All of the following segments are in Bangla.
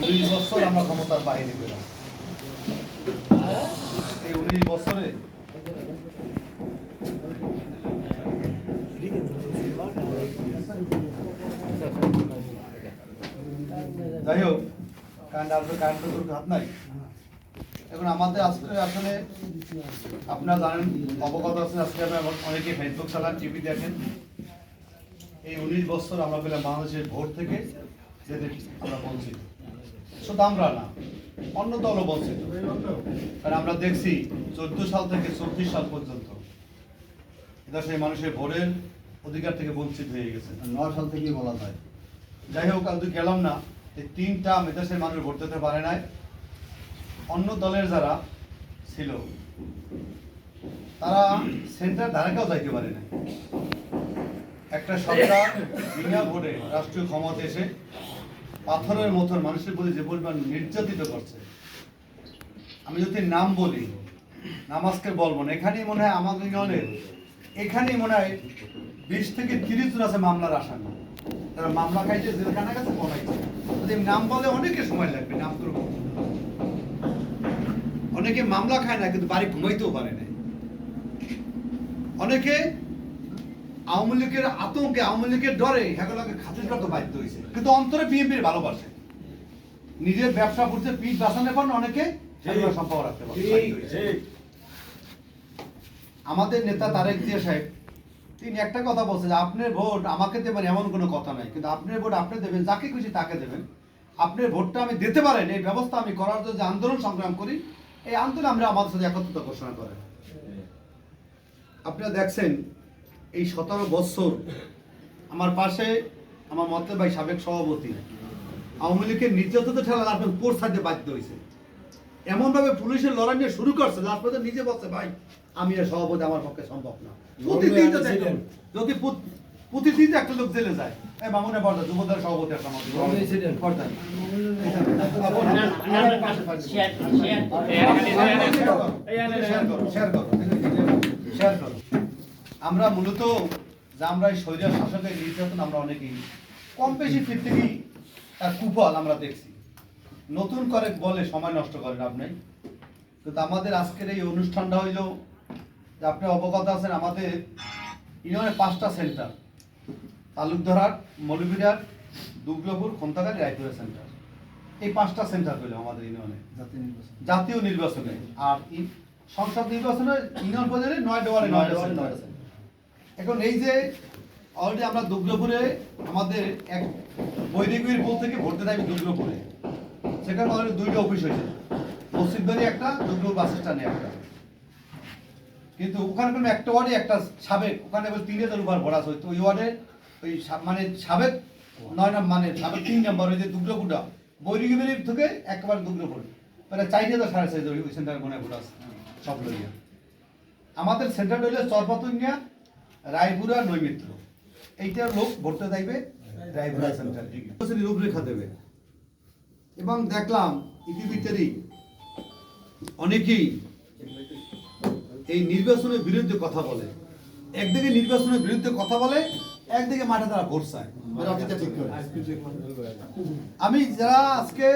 19 বছর আমরা ক্ষমতার বাইরে পেলাম। এই 19 বছরে যাই হোক, কারেন্ট হাত নাই। এখন আমাদের আজকে আসলে আপনারা জানেন, অবগত আছেন, আজকে অনেকে ফেসবুক চালান, টিভি দেখেন। এই 19 বছর আমরা পেলাম বাংলাদেশের ভোট থেকে, যেটা আমরা বঞ্চিত। শুধু আমরা না, অন্য দলও বঞ্চিত। কারণ আমরা দেখছি 14 সাল থেকে 34 সাল পর্যন্ত এটা সেই মানুষের ভোটের অধিকার থেকে বঞ্চিত হয়ে গেছে। 9 সাল থেকেই বলা যায়। যাই হোক, আমি গেলাম না, এই 3টা মেধাসের মানুষ ভোট দিতে পারে নাই। অন্য দলের যারা ছিল তারা সেন্টার ধারেকাও যাইতে পারে না। একটা সরকার বিনা ভোটে রাষ্ট্রীয় ক্ষমতা এসে পাথরের মতন মানুষের প্রতি যে পরিমাণ নির্যাতিত করছে, আমি যদি নাম বলি, নামাজকে বলবো না, এখানেই মনে হয় আমাদের ইউনিয়নের এখানেই মনে হয় 20 থেকে 30 জন আছে মামলার আসামি। তারা মামলা খাইছে, জেলখানা কাছে পড়াইছে। যদি নাম বলে অনেকে সময় লাগবে নাম করবো। অনেকে মামলা খায় না, কিন্তু বাড়ি ঘুমাইতেও পারে না। অনেকে আওয়ামী লীগের আতঙ্কে, আওয়ামী লীগের ডরে হেগুলোকে খাতির করতে বাধ্য হয়েছে, কিন্তু অন্তরে বিএনপির ভালোবাসে। নিজের ব্যবসা করছে, পিঠ বাঁচানোর পর অনেকে সম্পর্ক রাখতে পারে। আমাদের নেতা তারেক জিয়া সাহেব তিনি একটা কথা বলছে যে আপনার ভোট আমাকে দেবেন এমন কোনো কথা নাই, কিন্তু আপনার ভোট আপনি দেবেন, যাকে খুশি তাকে দেবেন। আপনার ভোটটা আমি দিতে পারেন, এই ব্যবস্থা আমি করার জন্য যে আন্দোলন সংগ্রাম করি, এই আন্দোলন আমরা আমাদের সাথে একত্রিত ঘোষণা করেন। আপনারা দেখছেন এই 17 বছর আমার পাশে আমার মতলব ভাই সাবেক সভাপতি আওয়ামী লীগের নির্যাতিত ঠেলা আপনার উপর সাইডে বাধ্য হয়েছে। এমনভাবে পুলিশের লড়াই নিয়ে শুরু করছে, লাস্ট পর্যন্ত নিজে বলছে ভাই আমি আর সভাপতি আমার পক্ষে সম্ভব না। প্রতিদিন যদি প্রতিদিন একটা লোক জেলে যায়, এই মামুনে পর্দা যুবদল সভাপতি একটা আমরা মূলত যে আমরা এই স্বৈরাচার শাসকের নির্যাতন আমরা অনেকেই কম বেশি পৃথিবী তার কুফল আমরা দেখছি। নতুন করে বলে সময় নষ্ট করেন আপনি। কিন্তু আমাদের আজকের এই অনুষ্ঠানটা হইল যে আপনি অবগত আছেন, আমাদের ইউনিয়নে 5টা সেন্টার, তালুকধরহাট, মৌলভীবাজার, দুর্গাপুর, খন্তাকারী, রায়পুরা সেন্টার। এই 5টা সেন্টার হইল আমাদের ইউনিয়নে জাতীয় নির্বাচনে। আর সংসদ নির্বাচনে ইউনিয়ন পর্যায়ে 9 ওয়ার্ডে। এখন এই যে অলরেডি আমরা দুর্গাপুরে আমাদের এক বৈদিকীর পোল থেকে ভোট দিতে দুর্গাপুরে, সেখানে অলরেডি 2টা অফিস হয়েছে, মসজিদবাড়ি একটা, দুর্গাপুর বাস স্ট্যান্ডে একটা। কিন্তু ওখানে কোনো একটা ওয়ার্ডে একটা সাবেক, ওখানে 3000 উপর ভোট আছে। ওই ওয়ার্ডে ওই মানে সাবেক 9 নম্বর, মানে সাবেক 3 নম্বর ওই যে দুর্গাপুরটা বৈদিকীর থেকে একেবারে দুর্গাপুর, মানে 4000 4.5 ওই সেন্টারে মনে ভোট আছে সব লইয়া। আমাদের সেন্টারটা হইলে চরপাতুনিয়া, রায়পুরা, নৈমিত্র, এইটার লোক ভোটতে যাইবে রায়পুরা সেন্টার, রূপরেখা দেবে। এবং দেখলাম ইতিভিতরেই অনেকেই এই নির্বাচনের বিরুদ্ধে কথা বলে। একদিকে নির্বাচনের বিরুদ্ধে কথা বলে, একদিকে মাঠে তারা ভোট চায়। আমি যারা আজকে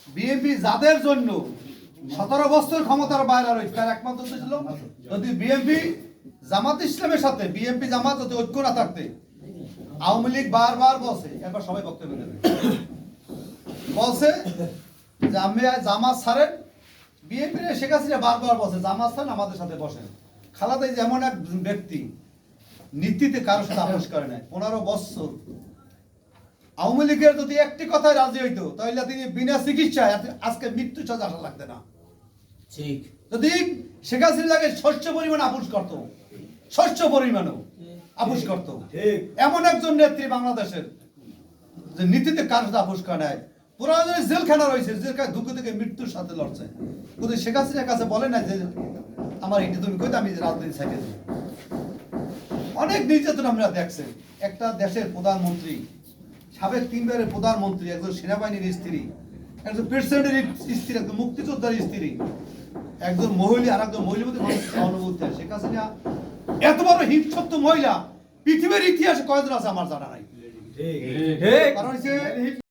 বিএনপি যাদের জন্য 17 বছর ক্ষমতার বাইরে রয়েছে, তার একমাত্র ছিল যদি বিএনপি জামাত ইসলামের সাথে বিএনপি জামাত যদি ঐক্য না থাকতে, আওয়ামী লীগ বারবার বলছে, একবার সবাই বক্তব্য দেবে, বলছে যে আমি জামাত ছাড়েন। বিএনপি শেখ হাসিনা বারবার বলছে জামাত ছাড়েন, আমাদের সাথে বসেন। খালেদা জিয়া এমন এক ব্যক্তি নীতিতে কারোর সাথে আপোষ করে নাই। 15 বছর আওয়ামী লীগের যদি একটি কথায় রাজি হইতো, তাহলে তিনি বিনা চিকিৎসায় আজকে মৃত্যু সাজা আসা লাগতো না। ঠিক, যদি শেখ হাসিনাকে শস্য পরিমাণ আপোষ করতো, শস্য পরিমাণও আপোষ করতো। এমন একজন নেত্রী বাংলাদেশের যে নীতিতে কারোর সাথে আপোষ করে নাই। পুরা জেলখানা রয়েছে, জেলখানা ঢুকে থেকে মৃত্যুর সাথে লড়ছে। কিন্তু শেখ হাসিনার কাছে বলে না যে আমার এটি তুমি কইতে আমি রাজনীতি সাইডে দেব। অনেক নির্যাতন আমরা দেখছি। একটা দেশের প্রধানমন্ত্রী, সাবেক 3 বারের প্রধানমন্ত্রী, একজন সেনাবাহিনীর স্ত্রী, একজন প্রেসিডেন্টের স্ত্রী, একজন মুক্তিযোদ্ধার স্ত্রী, একজন মহিলা আর একজন মহিলার মধ্যে মানুষের সহানুভূতি আছে। শেখ হাসিনা এত বড় হিংস্র মহিলা পৃথিবীর ইতিহাসে কয়জন আছে আমার জানা নাই। কারণ